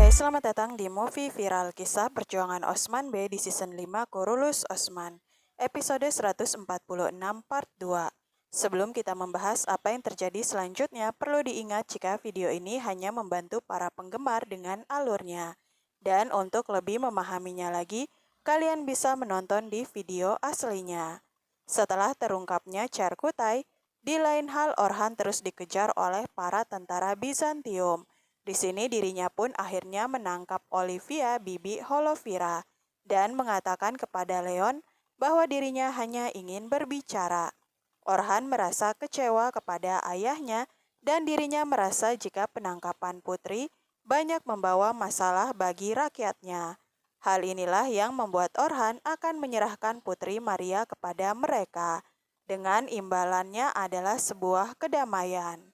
Hai, selamat datang di Movie Viral Kisah Perjuangan Osman B di Season 5 Kurulus Osman, episode 146 part 2. Sebelum kita membahas apa yang terjadi selanjutnya, perlu diingat jika video ini hanya membantu para penggemar dengan alurnya. Dan untuk lebih memahaminya lagi, kalian bisa menonton di video aslinya. Setelah terungkapnya Charkutai, di lain hal Orhan terus dikejar oleh para tentara Bizantium. Di sini dirinya pun akhirnya menangkap Olivia Bibi Holovira dan mengatakan kepada Leon bahwa dirinya hanya ingin berbicara. Orhan merasa kecewa kepada ayahnya dan dirinya merasa jika penangkapan putri banyak membawa masalah bagi rakyatnya. Hal inilah yang membuat Orhan akan menyerahkan Putri Maria kepada mereka. Dengan imbalannya adalah sebuah kedamaian.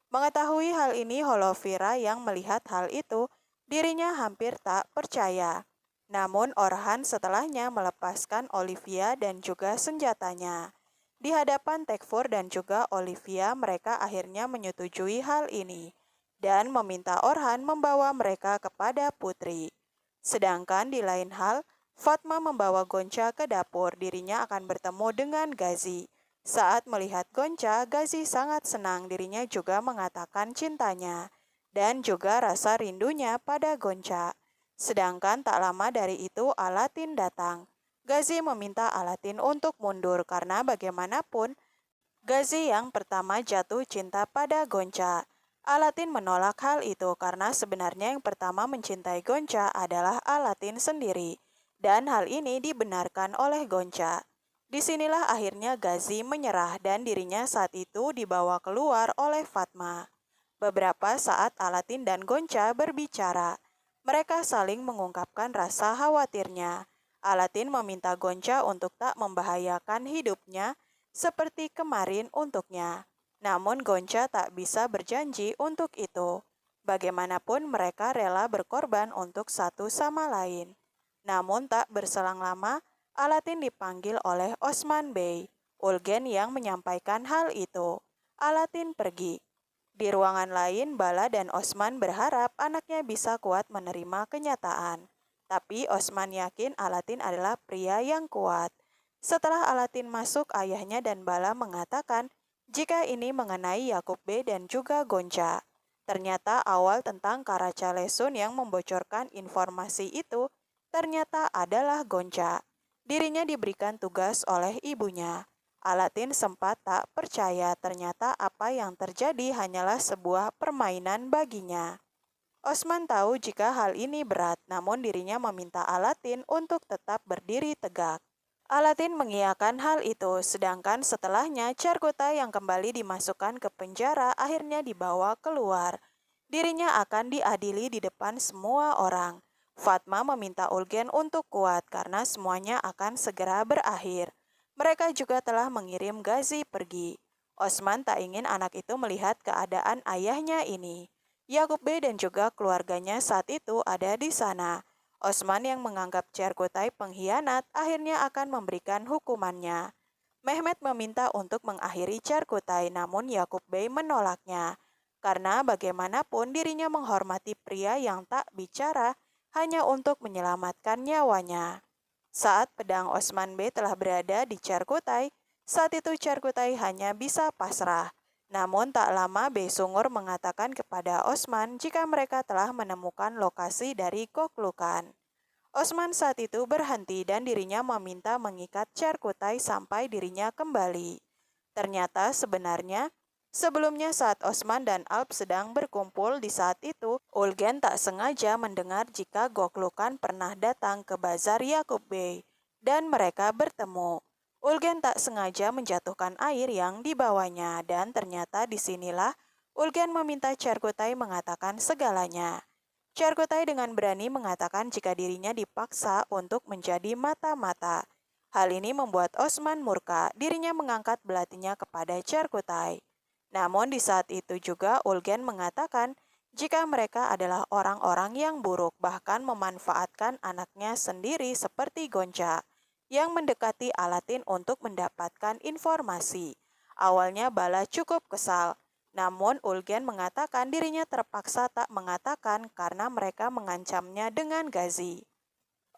Mengetahui hal ini, Holovira yang melihat hal itu, dirinya hampir tak percaya. Namun Orhan setelahnya melepaskan Olivia dan juga senjatanya. Di hadapan Tekfur dan juga Olivia, mereka akhirnya menyetujui hal ini dan meminta Orhan membawa mereka kepada Putri. Sedangkan di lain hal, Fatma membawa Gonca ke dapur, dirinya akan bertemu dengan Gazi. Saat melihat Gonca, Gazi sangat senang, dirinya juga mengatakan cintanya dan juga rasa rindunya pada Gonca. Sedangkan tak lama dari itu Alatin datang. Gazi meminta Alatin untuk mundur karena bagaimanapun Gazi yang pertama jatuh cinta pada Gonca. Alatin menolak hal itu karena sebenarnya yang pertama mencintai Gonca adalah Alatin sendiri. Dan hal ini dibenarkan oleh Gonca. Disinilah akhirnya Gazi menyerah dan dirinya saat itu dibawa keluar oleh Fatma. Beberapa saat Alatin dan Gonca berbicara. Mereka saling mengungkapkan rasa khawatirnya. Alatin meminta Gonca untuk tak membahayakan hidupnya seperti kemarin untuknya. Namun Gonca tak bisa berjanji untuk itu. Bagaimanapun mereka rela berkorban untuk satu sama lain. Namun tak berselang lama, Alatin dipanggil oleh Osman Bey. Ulgen yang menyampaikan hal itu. Alatin pergi. Di ruangan lain, Bala dan Osman berharap anaknya bisa kuat menerima kenyataan. Tapi Osman yakin Alatin adalah pria yang kuat. Setelah Alatin masuk, ayahnya dan Bala mengatakan jika ini mengenai Yakub B dan juga Gonca. Ternyata awal tentang Karaca Lesun yang membocorkan informasi itu ternyata adalah Gonca. Dirinya diberikan tugas oleh ibunya. Alatin sempat tak percaya, ternyata apa yang terjadi hanyalah sebuah permainan baginya. Osman tahu jika hal ini berat, namun dirinya meminta Alatin untuk tetap berdiri tegak. Alatin mengiyakan hal itu, sedangkan setelahnya Charkuta yang kembali dimasukkan ke penjara akhirnya dibawa keluar. Dirinya akan diadili di depan semua orang. Fatma meminta Ulgen untuk kuat karena semuanya akan segera berakhir. Mereka juga telah mengirim Gazi pergi. Osman tak ingin anak itu melihat keadaan ayahnya ini. Yakub B dan juga keluarganya saat itu ada di sana. Osman yang menganggap Charkutai pengkhianat akhirnya akan memberikan hukumannya. Mehmet meminta untuk mengakhiri Charkutai, namun Yakub Bey menolaknya. Karena bagaimanapun dirinya menghormati pria yang tak bicara hanya untuk menyelamatkan nyawanya. Saat pedang Osman B telah berada di Charkutai, saat itu Charkutai hanya bisa pasrah. Namun tak lama B. Sungur mengatakan kepada Osman jika mereka telah menemukan lokasi dari Koklukan. Osman saat itu berhenti dan dirinya meminta mengikat Charkutai sampai dirinya kembali. Ternyata sebenarnya sebelumnya saat Osman dan Alp sedang berkumpul di saat itu, Ulgen tak sengaja mendengar jika Goklukan pernah datang ke bazar Yakub Bey dan mereka bertemu. Ulgen tak sengaja menjatuhkan air yang dibawanya dan ternyata disinilah Ulgen meminta Charkutai mengatakan segalanya. Charkutai dengan berani mengatakan jika dirinya dipaksa untuk menjadi mata-mata. Hal ini membuat Osman murka, dirinya mengangkat belatinya kepada Charkutai. Namun di saat itu juga Ulgen mengatakan jika mereka adalah orang-orang yang buruk, bahkan memanfaatkan anaknya sendiri seperti Gonca yang mendekati Alatin untuk mendapatkan informasi. Awalnya Bala cukup kesal, Namun Ulgen mengatakan dirinya terpaksa tak mengatakan karena mereka mengancamnya dengan gazi.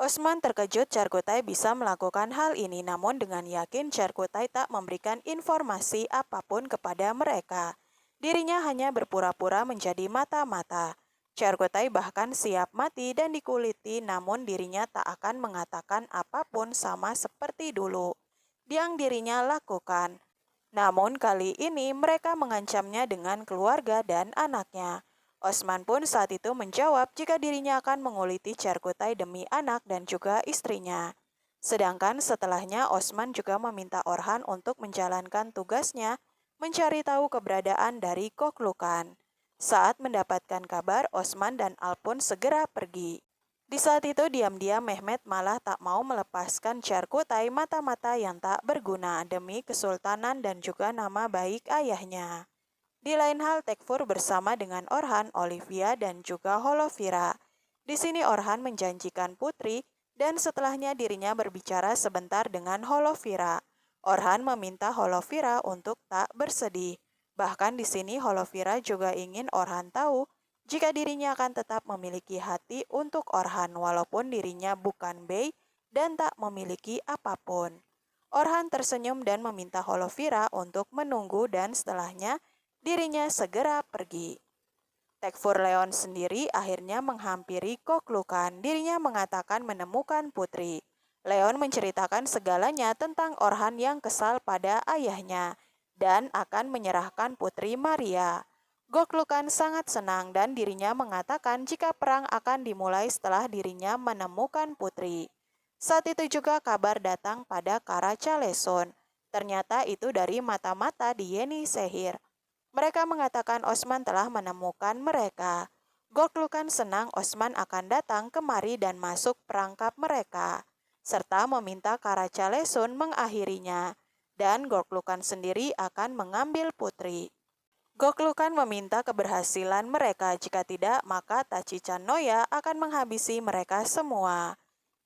Osman terkejut Charkutai bisa melakukan hal ini, namun dengan yakin Charkutai tak memberikan informasi apapun kepada mereka. Dirinya hanya berpura-pura menjadi mata-mata. Charkutai bahkan siap mati dan dikuliti, namun dirinya tak akan mengatakan apapun sama seperti dulu yang dirinya lakukan. Namun kali ini mereka mengancamnya dengan keluarga dan anaknya. Osman pun saat itu menjawab jika dirinya akan menguliti Charkutai demi anak dan juga istrinya. Sedangkan setelahnya Osman juga meminta Orhan untuk menjalankan tugasnya mencari tahu keberadaan dari Koklukan. Saat mendapatkan kabar, Osman dan Al pun segera pergi. Di saat itu diam-diam Mehmet malah tak mau melepaskan Charkutai mata-mata yang tak berguna demi kesultanan dan juga nama baik ayahnya. Di lain hal Tekfur bersama dengan Orhan, Olivia dan juga Holovira. Di sini Orhan menjanjikan putri dan setelahnya dirinya berbicara sebentar dengan Holovira. Orhan meminta Holovira untuk tak bersedih. Bahkan di sini Holovira juga ingin Orhan tahu jika dirinya akan tetap memiliki hati untuk Orhan walaupun dirinya bukan Bey dan tak memiliki apapun. Orhan tersenyum dan meminta Holovira untuk menunggu dan setelahnya dirinya segera pergi. Tekfur Leon sendiri akhirnya menghampiri Koklukan. Dirinya mengatakan menemukan putri. Leon menceritakan segalanya tentang Orhan yang kesal pada ayahnya dan akan menyerahkan putri Maria. Goklukan sangat senang dan dirinya mengatakan jika perang akan dimulai setelah dirinya menemukan putri. Saat itu juga kabar datang pada Karacaleson. Ternyata itu dari mata-mata di Yeni Sehir. Mereka mengatakan Osman telah menemukan mereka. Goklukan senang Osman akan datang kemari dan masuk perangkap mereka, serta meminta Karacaleson mengakhirinya, dan Goklukan sendiri akan mengambil putri. Goklukan meminta keberhasilan mereka, jika tidak maka Tachican Noya akan menghabisi mereka semua.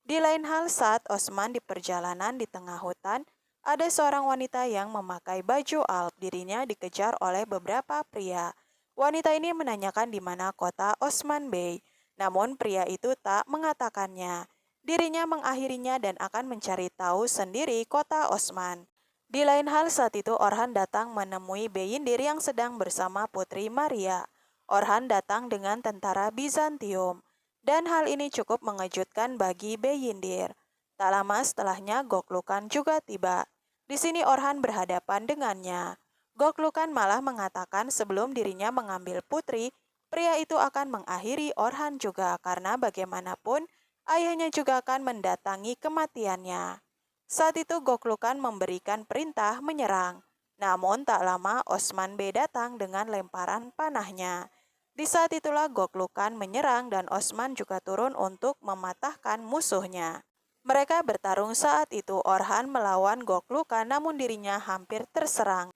Di lain hal saat Osman di perjalanan di tengah hutan, ada seorang wanita yang memakai baju alp, dirinya dikejar oleh beberapa pria. Wanita ini menanyakan di mana kota Osman Bey, namun pria itu tak mengatakannya. Dirinya mengakhirinya dan akan mencari tahu sendiri kota Osman. Di lain hal saat itu Orhan datang menemui Beyindir yang sedang bersama Putri Maria. Orhan datang dengan tentara Bizantium, dan hal ini cukup mengejutkan bagi Beyindir. Tak lama setelahnya Goklukan juga tiba. Di sini Orhan berhadapan dengannya. Goklukan malah mengatakan sebelum dirinya mengambil putri, pria itu akan mengakhiri Orhan juga karena bagaimanapun ayahnya juga akan mendatangi kematiannya. Saat itu Goklukan memberikan perintah menyerang. Namun tak lama Osman Bey datang dengan lemparan panahnya. Di saat itulah Goklukan menyerang dan Osman juga turun untuk mematahkan musuhnya. Mereka bertarung saat itu Orhan melawan Goklukan namun dirinya hampir terserang.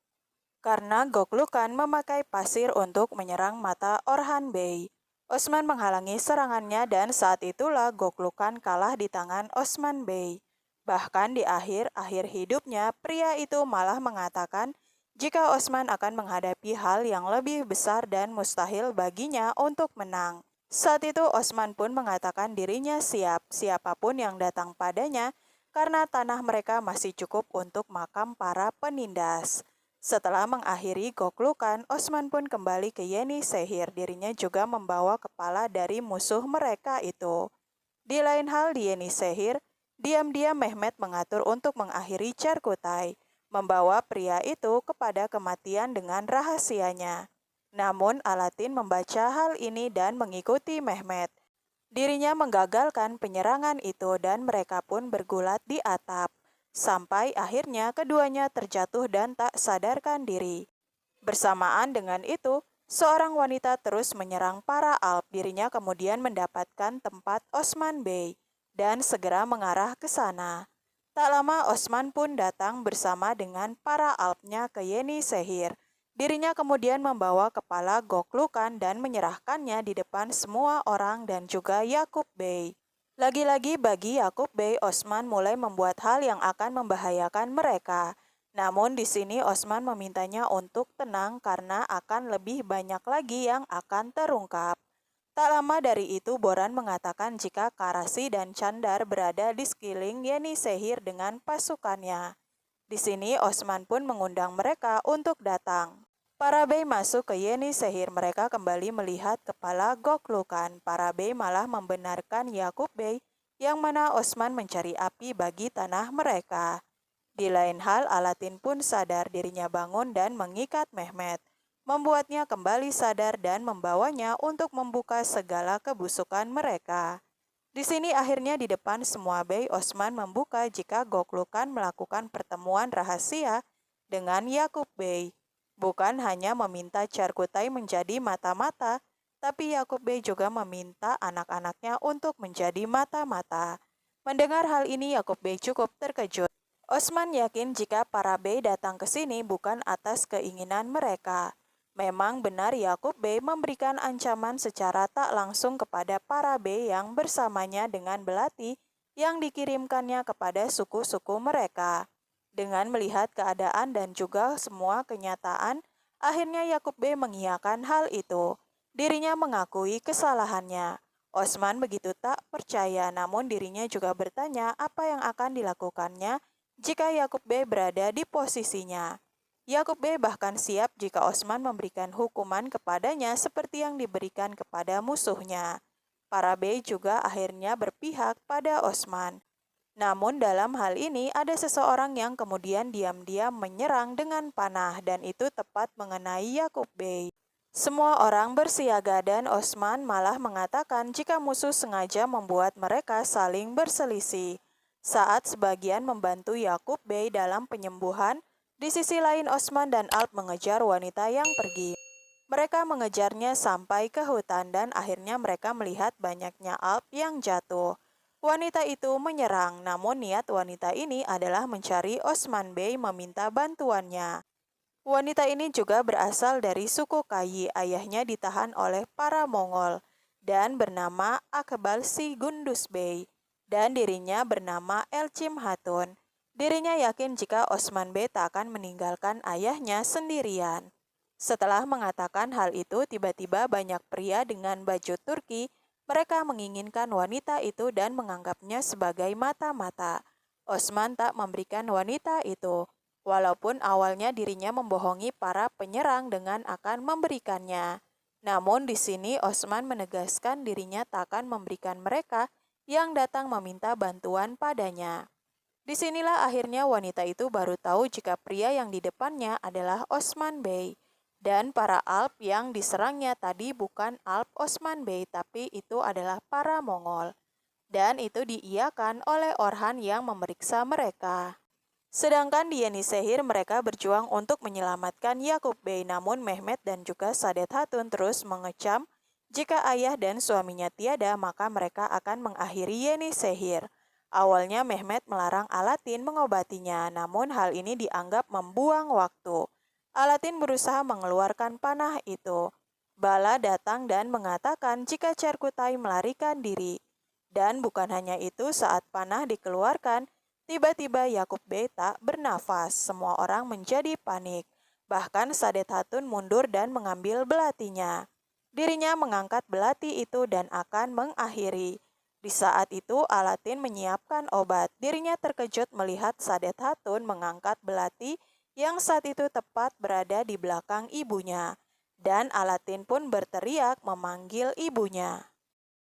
Karena Goklukan memakai pasir untuk menyerang mata Orhan Bey. Osman menghalangi serangannya dan saat itulah Goklukan kalah di tangan Osman Bey. Bahkan di akhir-akhir hidupnya, pria itu malah mengatakan jika Osman akan menghadapi hal yang lebih besar dan mustahil baginya untuk menang. Saat itu Osman pun mengatakan dirinya siap, siapapun yang datang padanya, karena tanah mereka masih cukup untuk makam para penindas. Setelah mengakhiri Goklukan, Osman pun kembali ke Yeni Sehir. Dirinya juga membawa kepala dari musuh mereka itu. Di lain hal di Yeni Sehir, diam-diam Mehmet mengatur untuk mengakhiri Charkutai, membawa pria itu kepada kematian dengan rahasianya. Namun Alatin membaca hal ini dan mengikuti Mehmet. Dirinya menggagalkan penyerangan itu dan mereka pun bergulat di atap. Sampai akhirnya keduanya terjatuh dan tak sadarkan diri. Bersamaan dengan itu, seorang wanita terus menyerang para Alp. Dirinya kemudian mendapatkan tempat Osman Bey dan segera mengarah ke sana. Tak lama Osman pun datang bersama dengan para Alpnya ke Yeni Sehir. Dirinya kemudian membawa kepala Goklukan dan menyerahkannya di depan semua orang dan juga Yakub Bey. Lagi-lagi bagi Yakub Bey, Osman mulai membuat hal yang akan membahayakan mereka. Namun di sini Osman memintanya untuk tenang karena akan lebih banyak lagi yang akan terungkap. Tak lama dari itu Boran mengatakan jika Karasi dan Chandar berada di sekeliling Yeni Sehir dengan pasukannya. Di sini Osman pun mengundang mereka untuk datang. Para bey masuk ke Yeni Sehir, mereka kembali melihat kepala Goklukan. Para bey malah membenarkan Yakub Bey yang mana Osman mencari api bagi tanah mereka. Di lain hal, Alatin pun sadar dirinya bangun dan mengikat Mehmet, membuatnya kembali sadar dan membawanya untuk membuka segala kebusukan mereka. Di sini akhirnya di depan semua bey, Osman membuka jika Goklukan melakukan pertemuan rahasia dengan Yakub Bey. Bukan hanya meminta Charkutai menjadi mata-mata, tapi Yakub Bey juga meminta anak-anaknya untuk menjadi mata-mata. Mendengar hal ini, Yakub Bey cukup terkejut. Osman yakin jika para bey datang ke sini bukan atas keinginan mereka. Memang benar Yakub Bey memberikan ancaman secara tak langsung kepada para bey yang bersamanya dengan belati yang dikirimkannya kepada suku-suku mereka. Dengan melihat keadaan dan juga semua kenyataan, akhirnya Yakub Bey mengiyakan hal itu. Dirinya mengakui kesalahannya. Osman begitu tak percaya, namun dirinya juga bertanya apa yang akan dilakukannya jika Yakub Bey berada di posisinya. Yakub Bey bahkan siap jika Osman memberikan hukuman kepadanya seperti yang diberikan kepada musuhnya. Para bey juga akhirnya berpihak pada Osman. Namun dalam hal ini ada seseorang yang kemudian diam-diam menyerang dengan panah dan itu tepat mengenai Yakub Bey. Semua orang bersiaga dan Osman malah mengatakan jika musuh sengaja membuat mereka saling berselisih. Saat sebagian membantu Yakub Bey dalam penyembuhan, di sisi lain Osman dan Alp mengejar wanita yang pergi. Mereka mengejarnya sampai ke hutan dan akhirnya mereka melihat banyaknya Alp yang jatuh. Wanita itu menyerang, namun niat wanita ini adalah mencari Osman Bey meminta bantuannya. Wanita ini juga berasal dari suku Kayi, ayahnya ditahan oleh para Mongol dan bernama Akbal Si Gundus Bey. Dan dirinya bernama Elcim Hatun. Dirinya yakin jika Osman Bey tak akan meninggalkan ayahnya sendirian. Setelah mengatakan hal itu, tiba-tiba banyak pria dengan baju Turki, mereka menginginkan wanita itu dan menganggapnya sebagai mata-mata. Osman tak memberikan wanita itu, walaupun awalnya dirinya membohongi para penyerang dengan akan memberikannya. Namun di sini Osman menegaskan dirinya tak akan memberikan mereka yang datang meminta bantuan padanya. Disinilah akhirnya wanita itu baru tahu jika pria yang di depannya adalah Osman Bey. Dan para Alp yang diserangnya tadi bukan Alp Osman Bey, tapi itu adalah para Mongol. Dan itu diiyakan oleh Orhan yang memeriksa mereka. Sedangkan di Yeni Sehir mereka berjuang untuk menyelamatkan Yakub Bey, namun Mehmet dan juga Sadet Hatun terus mengecam jika ayah dan suaminya tiada maka mereka akan mengakhiri Yeni Sehir. Awalnya Mehmet melarang Alatin mengobatinya, namun hal ini dianggap membuang waktu. Alatin berusaha mengeluarkan panah itu. Bala datang dan mengatakan jika Charkutai melarikan diri. Dan bukan hanya itu, saat panah dikeluarkan, tiba-tiba Yakub Bey tak bernafas. Semua orang menjadi panik. Bahkan Sadet Hatun mundur dan mengambil belatinya. Dirinya mengangkat belati itu dan akan mengakhiri. Di saat itu Alatin menyiapkan obat. Dirinya terkejut melihat Sadet Hatun mengangkat belati yang saat itu tepat berada di belakang ibunya. Dan Alatin pun berteriak memanggil ibunya.